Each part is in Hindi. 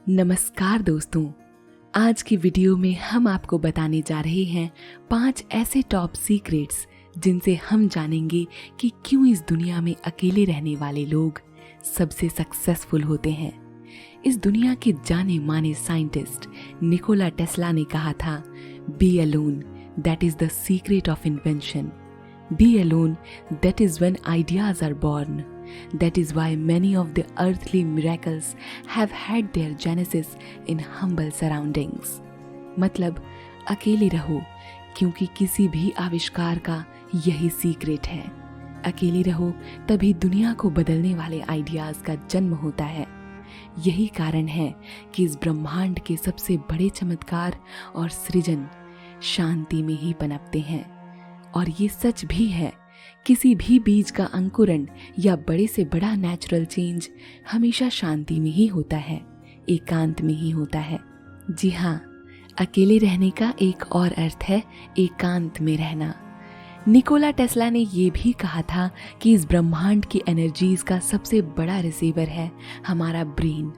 नमस्कार दोस्तों, आज की वीडियो में हम आपको बताने जा रहे हैं 5 ऐसे टॉप सीक्रेट्स जिनसे हम जानेंगे कि क्यों इस दुनिया में अकेले रहने वाले लोग सबसे सक्सेसफुल होते हैं। इस दुनिया के जाने माने साइंटिस्ट निकोला टेस्ला ने कहा था, be alone that is the secret of invention. Be alone that is when ideas are born. That is why many of the earthly miracles have had their genesis in humble surroundings. मतलब अकेले रहो क्योंकि किसी भी आविष्कार का यही सीक्रेट है। अकेले रहो तभी दुनिया को बदलने वाले आइडियाज का जन्म होता है। यही कारण है कि इस ब्रह्मांड के सबसे बड़े चमत्कार और सृजन शांति में ही पनपते हैं। और ये सच भी है, किसी भी बीज का अंकुरण या बड़े से बड़ा नेचुरल चेंज हमेशा शांति में ही होता है, एकांत में ही होता है। जी हाँ, अकेले रहने का एक और अर्थ है एकांत में रहना। निकोला टेस्ला ने ये भी कहा था कि इस ब्रह्मांड की एनर्जीज का सबसे बड़ा रिसीवर है हमारा ब्रेन,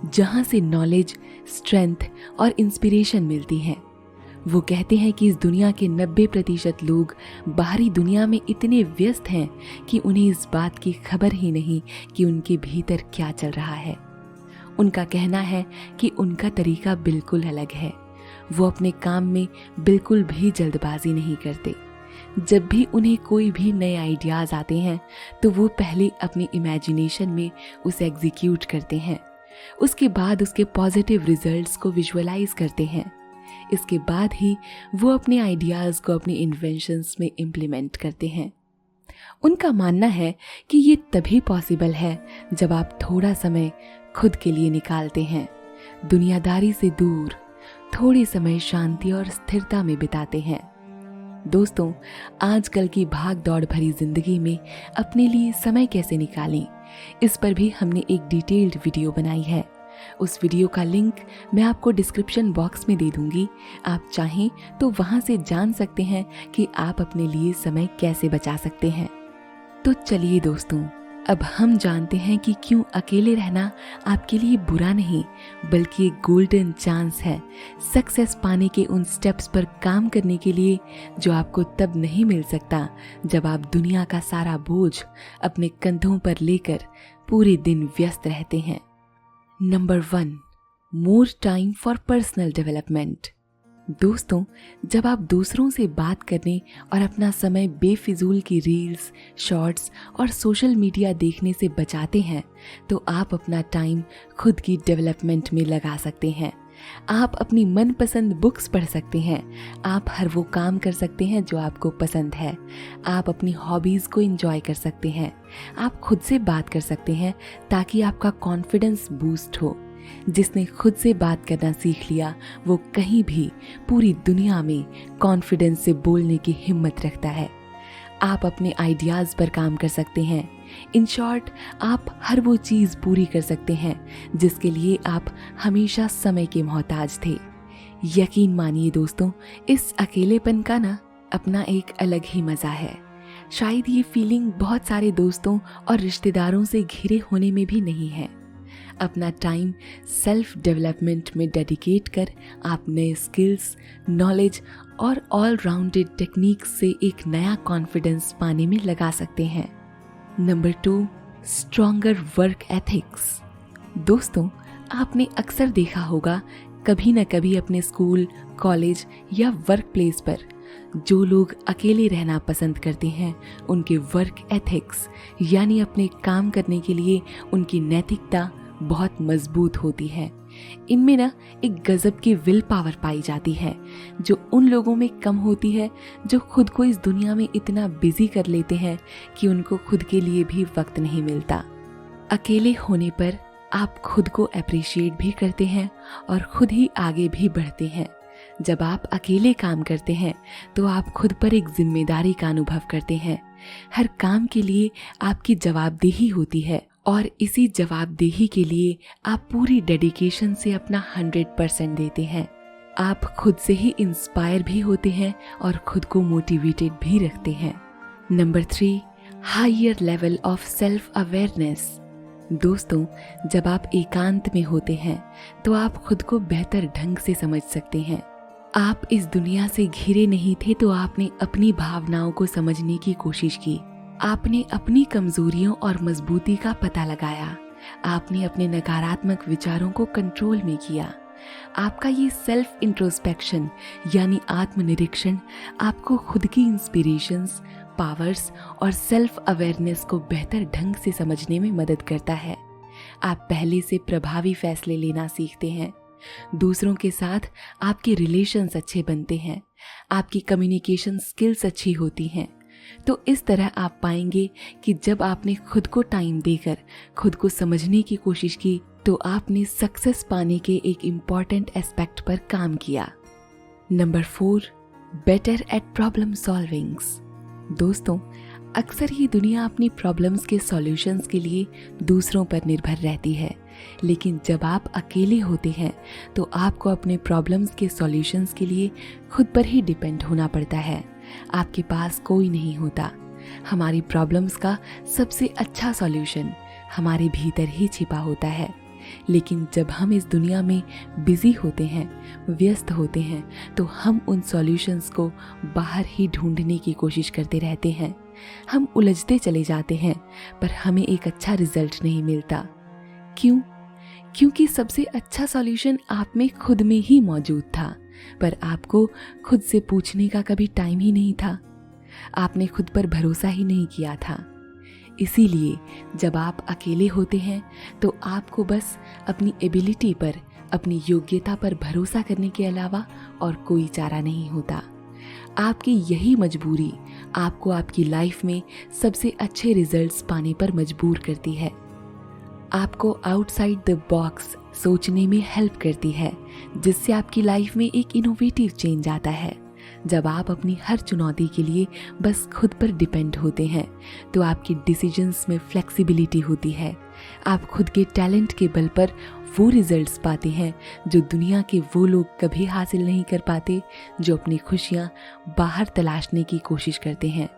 जहाँ से नॉलेज, स्ट्रेंथ और इंस्पिरेशन मिलती है। वो कहते हैं कि इस दुनिया के 90% लोग बाहरी दुनिया में इतने व्यस्त हैं कि उन्हें इस बात की खबर ही नहीं कि उनके भीतर क्या चल रहा है। उनका कहना है कि उनका तरीका बिल्कुल अलग है। वो अपने काम में बिल्कुल भी जल्दबाजी नहीं करते। जब भी उन्हें कोई भी नए आइडियाज आते हैं तो वो पहले अपनी इमेजिनेशन में उसे एग्जीक्यूट करते हैं, उसके बाद उसके पॉजिटिव रिजल्ट्स को विजुअलाइज करते हैं। इसके बाद ही वो अपने आइडियाज को अपने इन्वेंशंस में इम्प्लीमेंट करते हैं। उनका मानना है कि ये तभी पॉसिबल है जब आप थोड़ा समय खुद के लिए निकालते हैं, दुनियादारी से दूर थोड़ी समय शांति और स्थिरता में बिताते हैं। दोस्तों, आजकल की भाग दौड़ भरी जिंदगी में अपने लिए समय कैसे निकालें, इस पर भी हमने एक डिटेल्ड वीडियो बनाई है। उस वीडियो का लिंक मैं आपको डिस्क्रिप्शन बॉक्स में दे दूंगी। आप चाहें तो वहां से जान सकते हैं कि आप अपने लिए समय कैसे बचा सकते हैं। तो चलिए दोस्तों, अब हम जानते हैं कि क्यों अकेले रहना आपके लिए बुरा नहीं बल्कि एक गोल्डन चांस है सक्सेस पाने के उन स्टेप्स पर काम करने के लिए जो आपको तब नहीं मिल सकता जब आप दुनिया का सारा बोझ अपने कंधों पर लेकर पूरे दिन व्यस्त रहते हैं। Number 1, more time for personal development. दोस्तों, जब आप दूसरों से बात करने और अपना समय बेफिजूल की रील्स, शॉर्ट्स और सोशल मीडिया देखने से बचाते हैं तो आप अपना टाइम खुद की डेवलपमेंट में लगा सकते हैं। आप अपनी मनपसंद बुक्स पढ़ सकते हैं। आप हर वो काम कर सकते हैं जो आपको पसंद है। आप अपनी हॉबीज़ को एंजॉय कर सकते हैं। आप खुद से बात कर सकते हैं ताकि आपका कॉन्फिडेंस बूस्ट हो। जिसने खुद से बात करना सीख लिया वो कहीं भी पूरी दुनिया में कॉन्फिडेंस से बोलने की हिम्मत रखता है। आप अपने आइडियाज़ पर काम कर सकते हैं। इन शॉर्ट, आप हर वो चीज़ पूरी कर सकते हैं जिसके लिए आप हमेशा समय के मोहताज थे। यकीन मानिए दोस्तों, इस अकेलेपन का ना अपना एक अलग ही मज़ा है। शायद ये फीलिंग बहुत सारे दोस्तों और रिश्तेदारों से घिरे होने में भी नहीं है। अपना टाइम सेल्फ डेवलपमेंट में डेडिकेट कर आप नए स्किल्स, नॉलेज और ऑल राउंडेड टेक्निक से एक नया कॉन्फिडेंस पाने में लगा सकते हैं। Number 2, stronger work ethics. दोस्तों, आपने अक्सर देखा होगा कभी न कभी अपने स्कूल, कॉलेज या वर्क प्लेस पर जो लोग अकेले रहना पसंद करते हैं उनके वर्क एथिक्स यानी अपने काम करने के लिए उनकी नैतिकता बहुत मजबूत होती है। इनमें ना एक गजब की विल पावर पाई जाती है जो उन लोगों में कम होती है जो खुद को इस दुनिया में इतना बिजी कर लेते हैं कि उनको खुद के लिए भी वक्त नहीं मिलता। अकेले होने पर आप खुद को अप्रिशिएट भी करते हैं और खुद ही आगे भी बढ़ते हैं। जब आप अकेले काम करते हैं तो आप खुद पर एक जिम्मेदारी का अनुभव करते हैं। हर काम के लिए आपकी जवाबदेही होती है और इसी जवाबदेही के लिए आप पूरी डेडिकेशन से अपना 100% देते हैं। आप खुद से ही इंस्पायर भी होते हैं और खुद को मोटिवेटेड भी रखते हैं। Number 3, higher level of self awareness. दोस्तों, जब आप एकांत में होते हैं तो आप खुद को बेहतर ढंग से समझ सकते हैं। आप इस दुनिया से घिरे नहीं थे तो आपने अपनी भावनाओं को समझने की कोशिश की। आपने अपनी कमजोरियों और मजबूती का पता लगाया। आपने अपने नकारात्मक विचारों को कंट्रोल में किया। आपका ये सेल्फ इंट्रोस्पेक्शन यानी आत्मनिरीक्षण आपको खुद की इंस्पिरेशंस, पावर्स और सेल्फ अवेयरनेस को बेहतर ढंग से समझने में मदद करता है। आप पहले से प्रभावी फैसले लेना सीखते हैं। दूसरों के साथ आपके रिलेशंस अच्छे बनते हैं। आपकी कम्युनिकेशन स्किल्स अच्छी होती हैं। तो इस तरह आप पाएंगे कि जब आपने खुद को टाइम देकर खुद को समझने की कोशिश की तो आपने सक्सेस पाने के एक इम्पॉर्टेंट एस्पेक्ट पर काम किया। Number 4, better at problem solvings. दोस्तों, अक्सर ये दुनिया अपनी प्रॉब्लम्स के सॉल्यूशंस के लिए दूसरों पर निर्भर रहती है, लेकिन जब आप अकेले होते हैं तो आपको अपने प्रॉब्लम्स के सॉल्यूशंस के लिए खुद पर ही डिपेंड होना पड़ता है। आपके पास कोई नहीं होता। हमारी प्रॉब्लम्स का सबसे अच्छा सॉल्यूशन हमारे भीतर ही छिपा होता है। लेकिन जब हम इस दुनिया में बिजी होते हैं, व्यस्त होते हैं, तो हम उन सॉल्यूशंस को बाहर ही ढूंढने की कोशिश करते रहते हैं। हम उलझते चले जाते हैं पर हमें एक अच्छा रिजल्ट नहीं मिलता। क्यों? क्योंकि सबसे अच्छा सॉल्यूशन आप में खुद में ही मौजूद था, पर आपको खुद से पूछने का कभी टाइम ही नहीं था। आपने खुद पर भरोसा ही नहीं किया था। इसीलिए जब आप अकेले होते हैं तो आपको बस अपनी एबिलिटी पर, अपनी योग्यता पर भरोसा करने के अलावा और कोई चारा नहीं होता। आपकी यही मजबूरी आपको आपकी लाइफ में सबसे अच्छे रिजल्ट्स पाने पर मजबूर करती है। आपको आउटसाइड द बॉक्स सोचने में हेल्प करती है, जिससे आपकी लाइफ में एक इनोवेटिव चेंज आता है। जब आप अपनी हर चुनौती के लिए बस खुद पर डिपेंड होते हैं तो आपकी डिसीजंस में फ्लेक्सिबिलिटी होती है। आप खुद के टैलेंट के बल पर वो रिजल्ट्स पाते हैं जो दुनिया के वो लोग कभी हासिल नहीं कर पाते, जो अपनी खुशियाँ बाहर तलाशने की कोशिश करते हैं।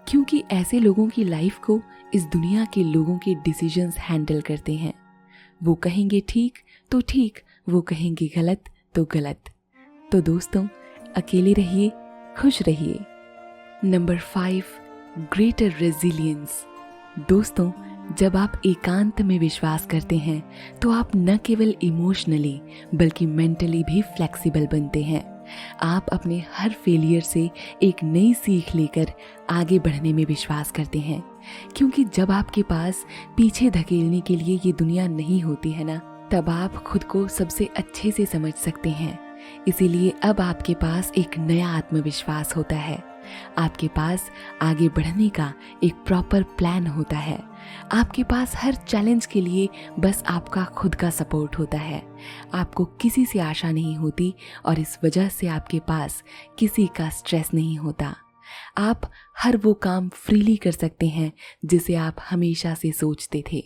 क्योंकि ऐसे लोगों की लाइफ को इस दुनिया के लोगों के डिसीजंस हैंडल करते हैं। वो कहेंगे ठीक तो ठीक, वो कहेंगे गलत तो गलत। तो दोस्तों, अकेले रहिए, खुश रहिए। Number 5, greater resilience. दोस्तों, जब आप एकांत में विश्वास करते हैं तो आप न केवल इमोशनली बल्कि मेंटली भी फ्लेक्सिबल बनते हैं। आप अपने हर फेलियर से एक नई सीख लेकर आगे बढ़ने में विश्वास करते हैं, क्योंकि जब आपके पास पीछे धकेलने के लिए ये दुनिया नहीं होती है ना, तब आप खुद को सबसे अच्छे से समझ सकते हैं। इसीलिए अब आपके पास एक नया आत्मविश्वास होता है। आपके पास आगे बढ़ने का एक प्रॉपर प्लान होता है। आपके पास हर चैलेंज के लिए बस आपका खुद का सपोर्ट होता है। आपको किसी से आशा नहीं होती और इस वजह से आपके पास किसी का स्ट्रेस नहीं होता। आप हर वो काम फ्रीली कर सकते हैं जिसे आप हमेशा से सोचते थे।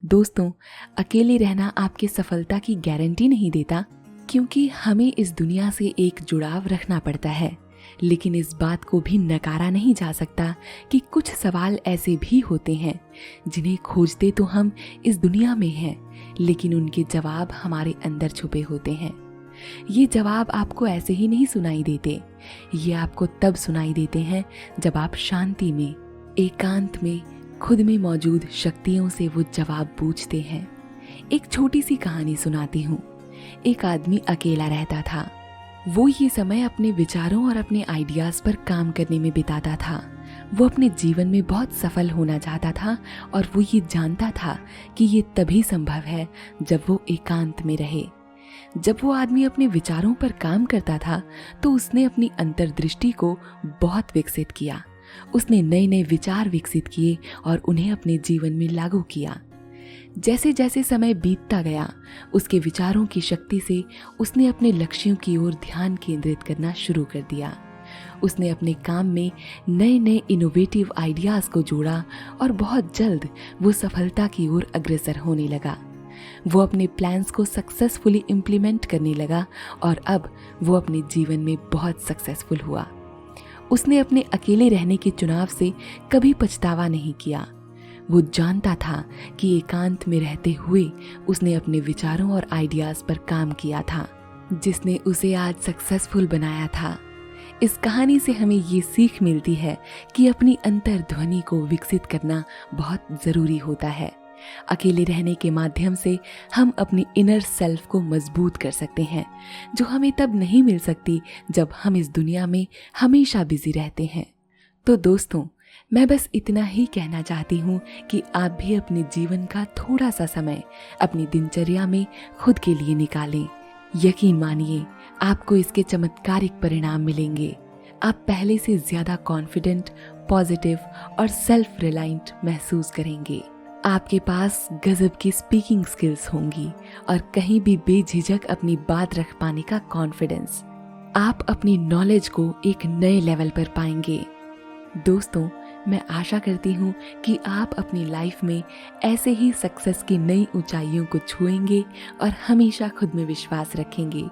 दोस्तों, अकेले रहना आपकी सफलता की गारंटी नहीं देता, क्योंकि हमें इस दुनिया से एक जुड़ाव रखना पड़ता है। लेकिन इस बात को भी नकारा नहीं जा सकता कि कुछ सवाल ऐसे भी होते हैं जिन्हें खोजते तो हम इस दुनिया में हैं, लेकिन उनके जवाब हमारे अंदर छुपे होते हैं। ये जवाब आपको ऐसे ही नहीं सुनाई देते। ये आपको तब सुनाई देते हैं जब आप शांति में, एकांत में, खुद में मौजूद शक्तियों से वो जवाब पूछते हैं। एक छोटी सी कहानी सुनाती हूँ। एक आदमी अकेला रहता था। वो ये समय अपने विचारों और अपने आइडियाज पर काम करने में बिताता था। वो अपने जीवन में बहुत सफल होना चाहता था और वो ये जानता था कि ये तभी संभव है जब वो एकांत में रहे। जब वो आदमी अपने विचारों पर काम करता था तो उसने अपनी अंतर्दृष्टि को बहुत विकसित किया। उसने नए नए विचार विकसित किए और उन्हें अपने जीवन में लागू किया। जैसे जैसे समय बीतता गया, उसके विचारों की शक्ति से उसने अपने लक्ष्यों की ओर ध्यान केंद्रित करना शुरू कर दिया। उसने अपने काम में नए नए इनोवेटिव आइडियाज को जोड़ा और बहुत जल्द वो सफलता की ओर अग्रसर होने लगा। वो अपने प्लान्स को सक्सेसफुली इम्प्लीमेंट करने लगा और अब वो अपने जीवन में बहुत सक्सेसफुल हुआ। उसने अपने अकेले रहने के चुनाव से कभी पछतावा नहीं किया। वो जानता था कि एकांत में रहते हुए उसने अपने विचारों और आइडियाज पर काम किया था, जिसने उसे आज सक्सेसफुल बनाया था। इस कहानी से हमें ये सीख मिलती है कि अपनी अंतर्ध्वनि को विकसित करना बहुत जरूरी होता है। अकेले रहने के माध्यम से हम अपनी इनर सेल्फ को मजबूत कर सकते हैं, जो हमें तब नहीं मिल सकती जब हम इस दुनिया में हमेशा बिजी रहते हैं। तो दोस्तों, मैं बस इतना ही कहना चाहती हूँ कि आप भी अपने जीवन का थोड़ा सा समय अपनी दिनचर्या में खुद के लिए निकालें। यकीन मानिए, आपको इसके चमत्कारिक परिणाम मिलेंगे। आप पहले से ज्यादा कॉन्फिडेंट, पॉजिटिव और सेल्फ रिलायंट महसूस करेंगे। आपके पास गजब की स्पीकिंग स्किल्स होंगी और कहीं भी बेझिझक अपनी बात रख पाने का कॉन्फिडेंस। आप अपनी नॉलेज को एक नए लेवल पर पाएंगे। दोस्तों, मैं आशा करती हूँ कि आप अपनी लाइफ में ऐसे ही सक्सेस की नई ऊंचाइयों को छुएंगे और हमेशा खुद में विश्वास रखेंगे।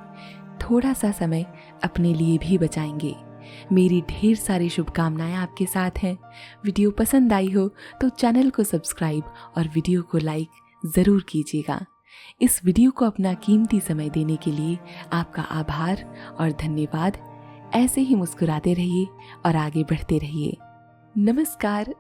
थोड़ा सा समय अपने लिए भी बचाएंगे। मेरी ढेर सारी शुभकामनाएं आपके साथ हैं। वीडियो पसंद आई हो तो चैनल को सब्सक्राइब और वीडियो को लाइक जरूर कीजिएगा। इस वीडियो को अपना कीमती समय देने के लिए आपका आभार और धन्यवाद। ऐसे ही मुस्कुराते रहिए और आगे बढ़ते रहिए। नमस्कार।